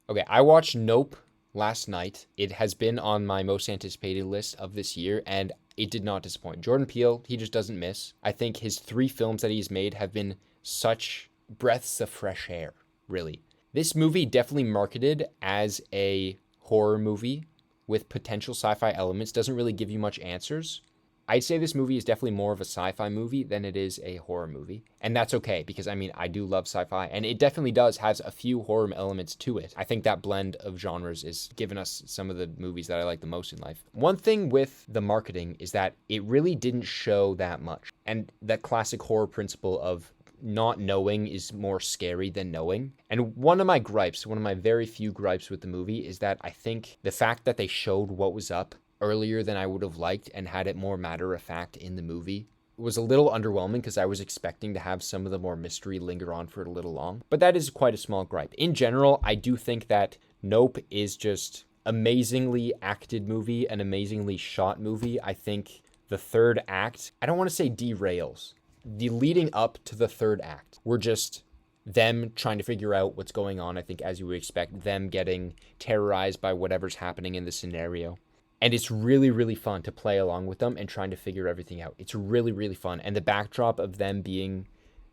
Okay, I watched Nope last night. It has been on my most anticipated list of this year, and it did not disappoint. Jordan Peele, he just doesn't miss. I think his 3 films that he's made have been such breaths of fresh air, really. This movie definitely marketed as a horror movie with potential sci-fi elements, doesn't really give you much answers. I'd say this movie is definitely more of a sci-fi movie than it is a horror movie. And that's okay because I mean, I do love sci-fi and it definitely does has a few horror elements to it. I think that blend of genres is giving us some of the movies that I like the most in life. One thing with the marketing is that it really didn't show that much. And that classic horror principle of not knowing is more scary than knowing. And one of my gripes, one of my very few gripes with the movie is that I think the fact that they showed what was up earlier than I would have liked and had it more matter of fact in the movie was a little underwhelming because I was expecting to have some of the more mystery linger on for a little long. But that is quite a small gripe. In general, I do think that Nope is just amazingly acted movie, an amazingly shot movie. I think the third act, I don't want to say derails. The leading up to the third act were just them trying to figure out what's going on. I think as you would expect, them getting terrorized by whatever's happening in the scenario. And it's really, really fun to play along with them and trying to figure everything out. It's really, really fun. And the backdrop of them being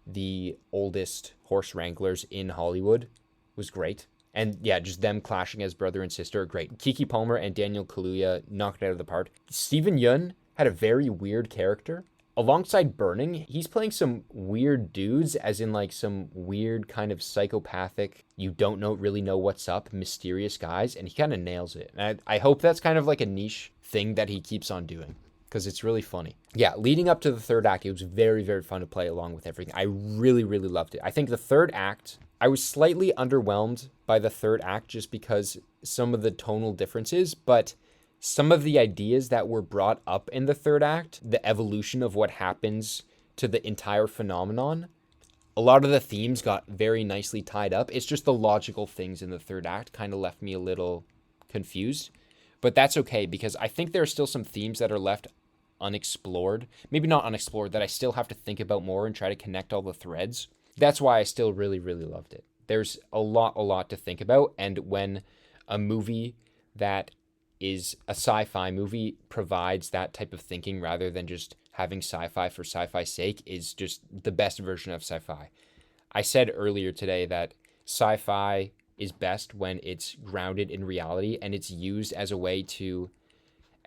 the oldest horse wranglers in Hollywood was great. And yeah, just them clashing as brother and sister, great. Kiki Palmer and Daniel Kaluuya knocked it out of the park. Steven Yeun had a very weird character. Alongside Burning, he's playing some weird dudes, as in like some weird kind of psychopathic, you don't really know what's up, mysterious guys, and he kind of nails it. And I hope that's kind of like a niche thing that he keeps on doing, because it's really funny. Yeah, leading up to the third act, it was very, very fun to play along with everything. I really, really loved it. I think the third act, I was slightly underwhelmed by the third act just because some of the tonal differences, but some of the ideas that were brought up in the third act, the evolution of what happens to the entire phenomenon, a lot of the themes got very nicely tied up. It's just the logical things in the third act kind of left me a little confused. But that's okay because I think there are still some themes that are left unexplored. Maybe not unexplored, that I still have to think about more and try to connect all the threads. That's why I still really, really loved it. There's a lot to think about. And when a movie that is a sci-fi movie provides that type of thinking rather than just having sci-fi for sci-fi's sake is just the best version of sci-fi. I said earlier today that sci-fi is best when it's grounded in reality and it's used as a way to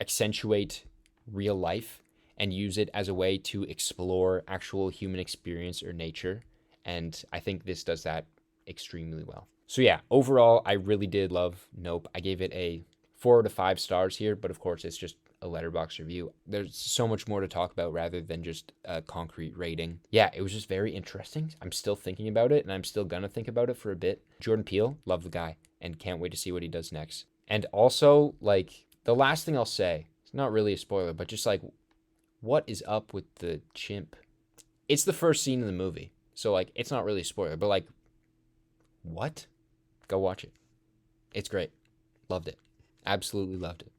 accentuate real life and use it as a way to explore actual human experience or nature. And I think this does that extremely well. So yeah, overall, I really did love Nope. I gave it a 4 out of 5 stars here, but of course it's just a Letterboxd review. There's so much more to talk about rather than just a concrete rating. Yeah, it was just very interesting. I'm still thinking about it, and I'm still gonna think about it for a bit. Jordan Peele, love the guy, and can't wait to see what he does next. And also, like, the last thing I'll say, it's not really a spoiler, but just like, what is up with the chimp? It's the first scene in the movie, so like, it's not really a spoiler, but like, what? Go watch it. It's great. Loved it. Absolutely loved it.